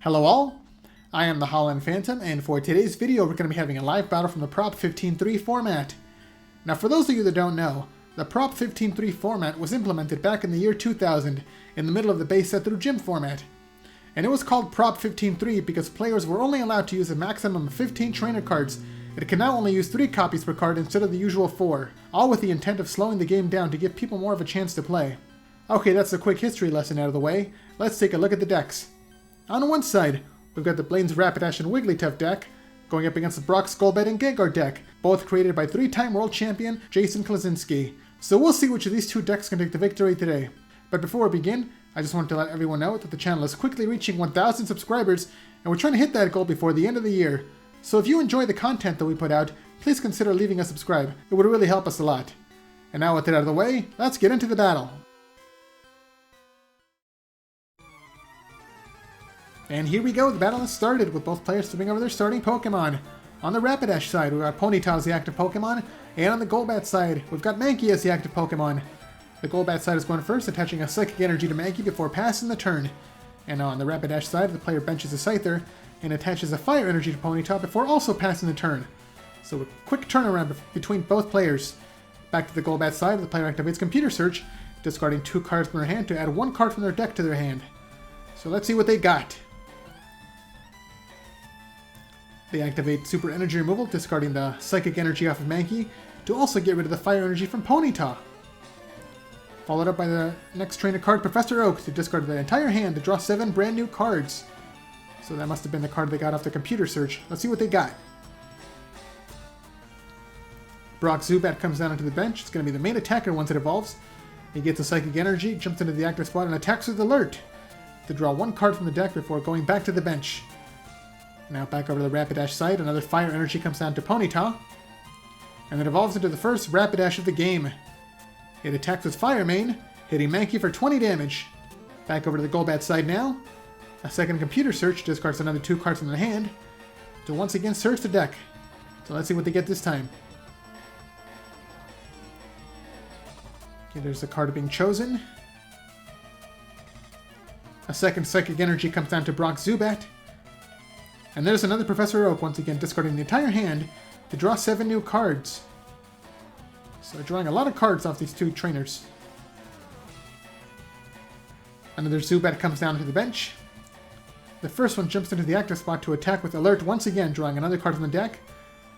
Hello all, I am the Holland Phantom, and for today's video we're going to be having a live battle from the Prop 15.3 format. Now for those of you that don't know, the Prop 15.3 format was implemented back in the year 2000 in the middle of the base set through gym format. And it was called Prop 15.3 because players were only allowed to use a maximum of 15 trainer cards, and it can now only use 3 copies per card instead of the usual 4, all with the intent of slowing the game down to give people more of a chance to play. Okay, that's a quick history lesson out of the way. Let's take a look at the decks. On one side, we've got the Blaine's Rapidash and Wigglytuff deck, going up against the Brock's Golbat and Gengar deck, both created by 3-time world champion Jason Klaczynski. So we'll see which of these two decks can take the victory today. But before we begin, I just want to let everyone know that the channel is quickly reaching 1,000 subscribers, and we're trying to hit that goal before the end of the year. So if you enjoy the content that we put out, please consider leaving a subscribe. It would really help us a lot. And now with that out of the way, let's get into the battle. And here we go, the battle has started with both players flipping over their starting Pokemon. On the Rapidash side, we've got Ponyta as the active Pokemon, and on the Golbat side, we've got Mankey as the active Pokemon. The Golbat side is going first, attaching a Psychic Energy to Mankey before passing the turn. And on the Rapidash side, the player benches a Scyther and attaches a Fire Energy to Ponyta before also passing the turn. So a quick turnaround between both players. Back to the Golbat side, the player activates Computer Search, discarding 2 cards from their hand to add 1 card from their deck to their hand. So let's see what they got. They activate Super Energy Removal, discarding the Psychic Energy off of Mankey to also get rid of the Fire Energy from Ponyta. Followed up by the next trainer card, Professor Oak, to discard the entire hand to draw 7 brand new cards. So that must have been the card they got off the Computer Search. Let's see what they got. Brock Zubat comes down into the bench. It's going to be the main attacker once it evolves. He gets a Psychic Energy, jumps into the active spot, and attacks with Alert to draw 1 card from the deck before going back to the bench. Now back over to the Rapidash side, another Fire Energy comes down to Ponyta, and it evolves into the first Rapidash of the game. It attacks with Fire Main, hitting Mankey for 20 damage. Back over to the Golbat side now. A second Computer Search discards another 2 cards from their hand to once again search the deck. So let's see what they get this time. Okay, there's the card being chosen. A second Psychic Energy comes down to Brock Zubat. And there's another Professor Oak, once again discarding the entire hand to draw 7 new cards. So drawing a lot of cards off these 2 trainers. Another Zubat comes down to the bench. The first one jumps into the active spot to attack with Alert once again, drawing another card from the deck,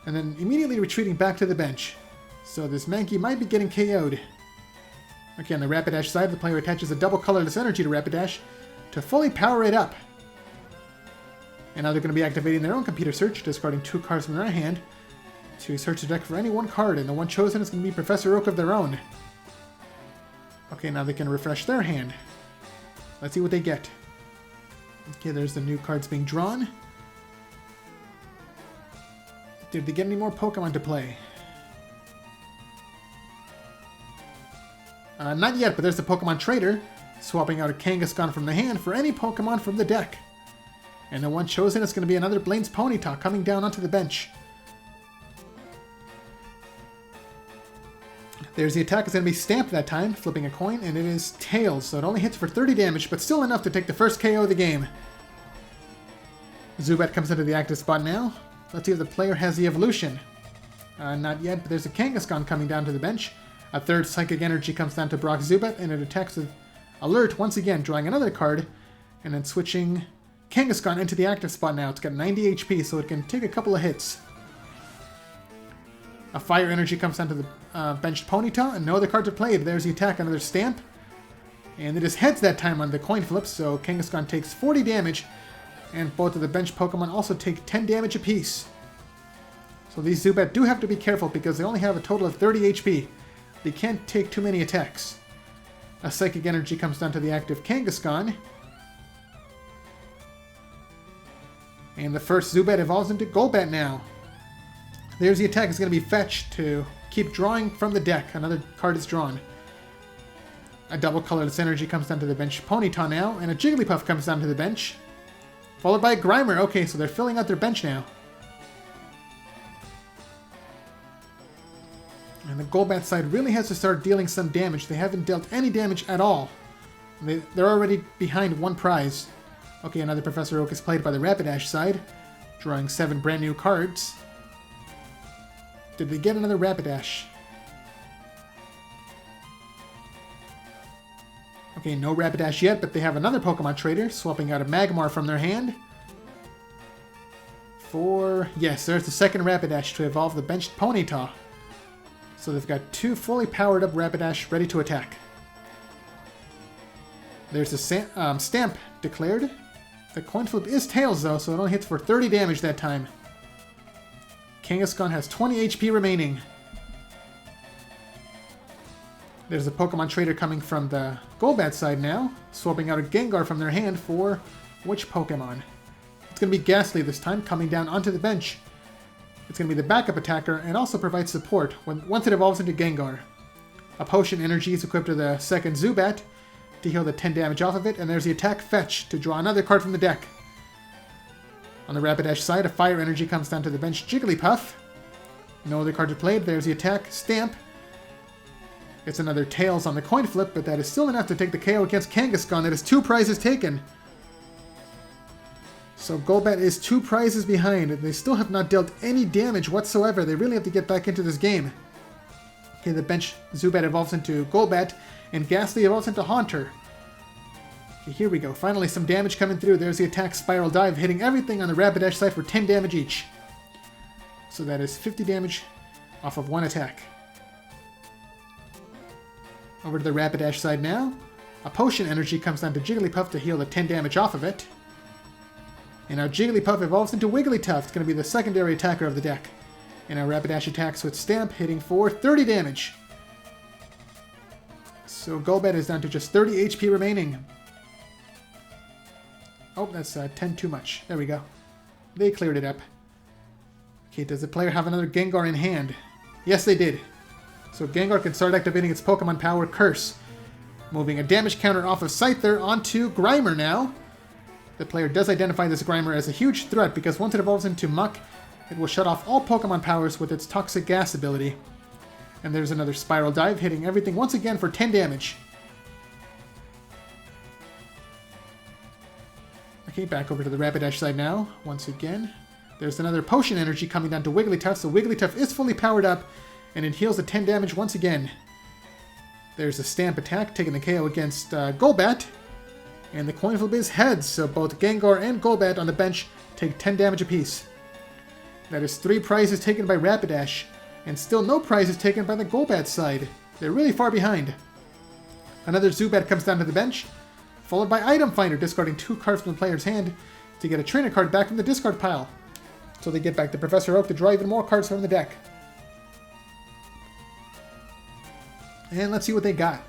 and then immediately retreating back to the bench. So this Mankey might be getting KO'd. Okay, on the Rapidash side, the player attaches a double colorless energy to Rapidash to fully power it up. And now they're going to be activating their own Computer Search, discarding 2 cards from their hand to search the deck for any 1 card, and the one chosen is going to be Professor Oak of their own. Okay, now they can refresh their hand. Let's see what they get. Okay, there's the new cards being drawn. Did they get any more Pokemon to play? Not yet, but there's the Pokemon Trader, swapping out a Kangaskhan from the hand for any Pokemon from the deck. And the one chosen is going to be another Blaine's Ponyta coming down onto the bench. There's the attack. It's going to be Stamp that time, flipping a coin, and it is Tails, so it only hits for 30 damage, but still enough to take the first KO of the game. Zubat comes into the active spot now. Let's see if the player has the evolution. Not yet, but there's a Kangaskhan coming down to the bench. A third Psychic Energy comes down to Brock Zubat, and it attacks with Alert once again, drawing another card, and then switching Kangaskhan into the active spot now. It's got 90 HP, so it can take a couple of hits. A Fire Energy comes down to the benched Ponyta, and no other cards are played. There's the attack, another Stamp. And it is heads that time on the coin flip, so Kangaskhan takes 40 damage, and both of the benched Pokemon also take 10 damage apiece. So these Zubat do have to be careful because they only have a total of 30 HP. They can't take too many attacks. A Psychic Energy comes down to the active Kangaskhan. And the first Zubat evolves into Golbat now. There's the attack. It's going to be Fetch to keep drawing from the deck. Another card is drawn. A double colorless energy comes down to the bench Ponyta now, and a Jigglypuff comes down to the bench. Followed by a Grimer. Okay, so they're filling out their bench now. And the Golbat side really has to start dealing some damage. They haven't dealt any damage at all. They're already behind 1 prize. Okay, another Professor Oak is played by the Rapidash side, drawing 7 brand new cards. Did they get another Rapidash? Okay, no Rapidash yet, but they have another Pokemon Trader, swapping out a Magmar from their hand. Yes, there's the second Rapidash to evolve the benched Ponyta. So they've got 2 fully powered up Rapidash ready to attack. There's a Stamp declared. The coin flip is Tails though, so it only hits for 30 damage that time. Kangaskhan has 20 HP remaining. There's a Pokemon Trader coming from the Golbat side now, swapping out a Gengar from their hand for which Pokemon? It's going to be Ghastly this time, coming down onto the bench. It's going to be the backup attacker and also provides support once it evolves into Gengar. A Potion Energy is equipped to the second Zubat to heal the 10 damage off of it, and there's the attack Fetch to draw another card from the deck. On the Rapidash side, a Fire Energy comes down to the bench Jigglypuff. No other cards are played. There's the attack Stamp. It's another Tails on the coin flip, but that is still enough to take the KO against Kangaskhan. That is 2 prizes taken. So Golbat is 2 prizes behind, and they still have not dealt any damage whatsoever. They really have to get back into this game. Okay, the bench Zubat evolves into Golbat, and Ghastly evolves into Haunter. Okay, here we go. Finally, some damage coming through. There's the attack Spiral Dive, hitting everything on the Rapidash side for 10 damage each. So that is 50 damage off of 1 attack. Over to the Rapidash side now. A Potion Energy comes down to Jigglypuff to heal the 10 damage off of it. And now Jigglypuff evolves into Wigglytuff. It's going to be the secondary attacker of the deck. And now Rapidash attacks with Stamp, hitting for 30 damage. So Golbat is down to just 30 HP remaining. Oh, that's 10 too much. There we go. They cleared it up. Okay, does the player have another Gengar in hand? Yes, they did. So Gengar can start activating its Pokemon Power Curse. Moving a damage counter off of Scyther onto Grimer now. The player does identify this Grimer as a huge threat because once it evolves into Muck, it will shut off all Pokemon powers with its Toxic Gas ability. And there's another Spiral Dive, hitting everything once again for 10 damage. Okay, back over to the Rapidash side now, once again. There's another Potion Energy coming down to Wigglytuff, so Wigglytuff is fully powered up, and it heals the 10 damage once again. There's a Stamp attack, taking the KO against Golbat. And the coin flip is heads, so both Gengar and Golbat on the bench take 10 damage apiece. That is 3 prizes taken by Rapidash, and still no prizes taken by the Golbat side. They're really far behind. Another Zubat comes down to the bench, followed by Item Finder, discarding 2 cards from the player's hand to get a trainer card back from the discard pile. So they get back to Professor Oak to draw even more cards from the deck. And let's see what they got.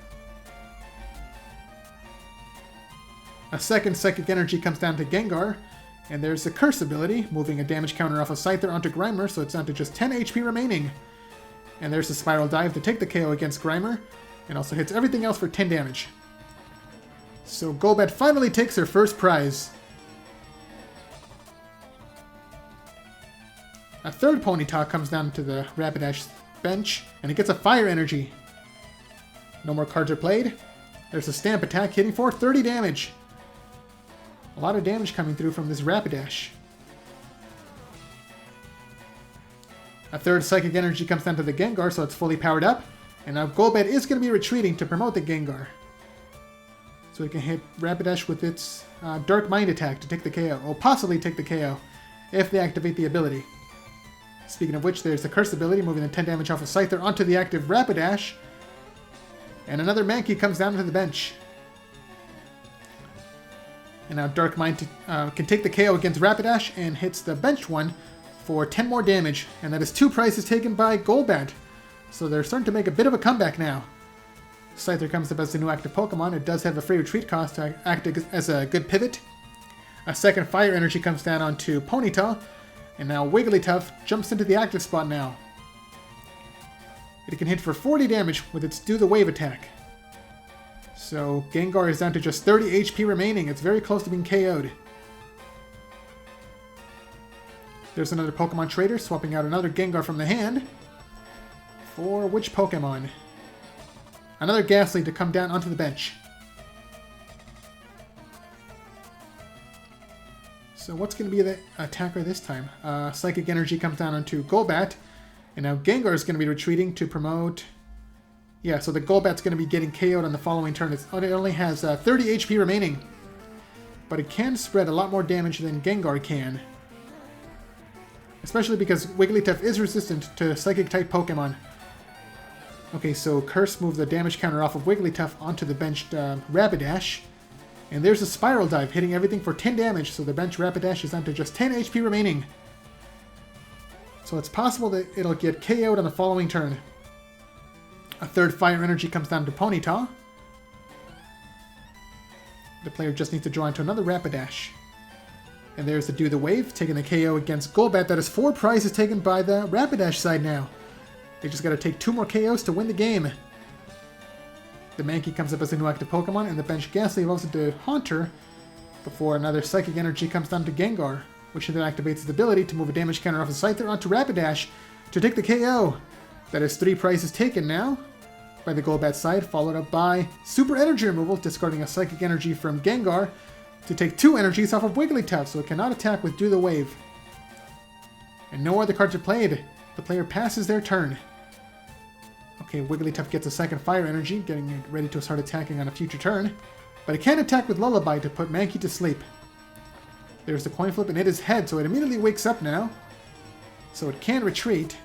A second Psychic Energy comes down to Gengar, and there's the Curse ability, moving a damage counter off of Scyther onto Grimer, so it's down to just 10 HP remaining. And there's the Spiral Dive to take the KO against Grimer, and also hits everything else for 10 damage. So Golbat finally takes her first prize. A third Ponyta comes down to the Rapidash bench, and it gets a Fire Energy. No more cards are played. There's a Stamp attack, hitting for 30 damage. A lot of damage coming through from this Rapidash. A third Psychic Energy comes down to the Gengar, so it's fully powered up. And now Golbat is going to be retreating to promote the Gengar. So it can hit Rapidash with its Dark Mind attack to take the KO. Or possibly take the KO if they activate the ability. Speaking of which, there's the Curse ability, moving the 10 damage off of Scyther onto the active Rapidash. And another Mankey comes down to the bench. And now Dark Mind can take the KO against Rapidash and hits the benched one for 10 more damage. And that is 2 prizes taken by Golbat. So they're starting to make a bit of a comeback now. Scyther comes up as the new active Pokemon. It does have a free retreat cost to act as a good pivot. A second Fire Energy comes down onto Ponyta. And now Wigglytuff jumps into the active spot now. It can hit for 40 damage with its Do the Wave attack. So Gengar is down to just 30 HP remaining. It's very close to being KO'd. There's another Pokemon Trader, swapping out another Gengar from the hand. For which Pokemon? Another Ghastly to come down onto the bench. So what's going to be the attacker this time? Psychic Energy comes down onto Golbat. And now Gengar is going to be retreating to promote... Yeah, so the Golbat's going to be getting KO'd on the following turn. It only has 30 HP remaining. But it can spread a lot more damage than Gengar can. Especially because Wigglytuff is resistant to Psychic-type Pokemon. Okay, so Curse moves the damage counter off of Wigglytuff onto the benched Rapidash. And there's a Spiral Dive, hitting everything for 10 damage, so the bench Rapidash is down to just 10 HP remaining. So it's possible that it'll get KO'd on the following turn. A third Fire Energy comes down to Ponyta. The player just needs to draw into another Rapidash. And there's the Do the Wave, taking the KO against Golbat. That is 4 prizes taken by the Rapidash side now. They just got to take 2 more KOs to win the game. The Mankey comes up as a new active Pokemon, and the bench Ghastly evolves into Haunter before another Psychic Energy comes down to Gengar, which then activates its ability to move a damage counter off the Scyther onto Rapidash to take the KO. That is 3 prizes taken now by the Golbat side, followed up by Super Energy removal, discarding a Psychic Energy from Gengar to take 2 energies off of Wigglytuff, so it cannot attack with Do the Wave. And no other cards are played. The player passes their turn. Okay, Wigglytuff gets a second Fire Energy, getting it ready to start attacking on a future turn. But it can attack with Lullaby to put Mankey to sleep. There's the coin flip and it is head, so it immediately wakes up now. So it can retreat.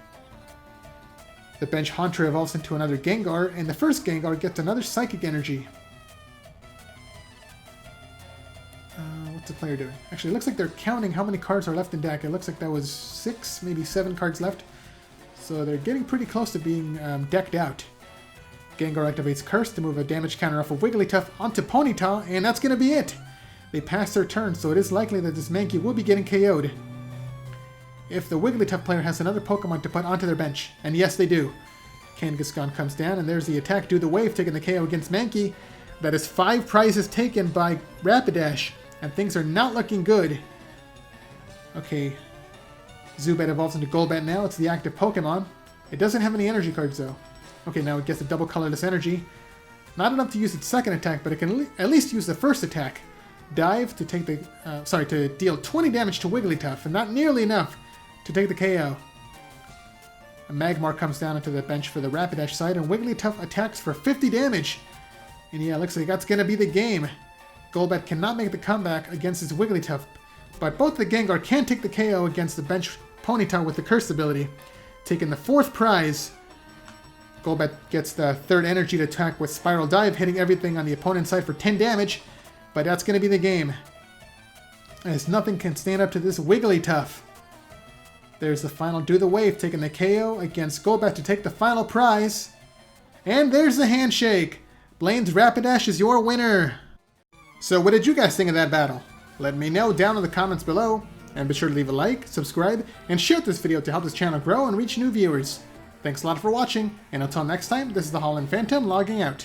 The bench Haunter evolves into another Gengar, and the first Gengar gets another Psychic Energy. What's the player doing? Actually, it looks like they're counting how many cards are left in deck. It looks like that was 6, maybe 7 cards left. So they're getting pretty close to being decked out. Gengar activates Curse to move a damage counter off of Wigglytuff onto Ponyta, and that's going to be it. They pass their turn, so it is likely that this Mankey will be getting KO'd. If the Wigglytuff player has another Pokemon to put onto their bench, and yes they do. Kangaskhan comes down, and there's the attack Do the Wave, taking the KO against Mankey. That is 5 prizes taken by Rapidash, and things are not looking good. Okay, Zubat evolves into Golbat now. It's the active Pokemon. It doesn't have any energy cards though. Okay, now it gets a double colorless energy. Not enough to use its second attack, but it can at least use the first attack. Dive to take the, to deal 20 damage to Wigglytuff, and not nearly enough to take the KO. A Magmar comes down into the bench for the Rapidash side, and Wigglytuff attacks for 50 damage. And yeah, looks like that's gonna be the game. Golbat cannot make the comeback against his Wigglytuff, but both the Gengar can take the KO against the bench Ponyta with the Curse ability. Taking the 4th prize, Golbat gets the 3rd energy to attack with Spiral Dive, hitting everything on the opponent's side for 10 damage, but that's going to be the game, as nothing can stand up to this Wigglytuff. There's the final Do the Wave, taking the KO against Golbat to take the final prize. And there's the handshake! Blaine's Rapidash is your winner! So what did you guys think of that battle? Let me know down in the comments below, and be sure to leave a like, subscribe, and share this video to help this channel grow and reach new viewers. Thanks a lot for watching, and until next time, this is the Holland Phantom logging out.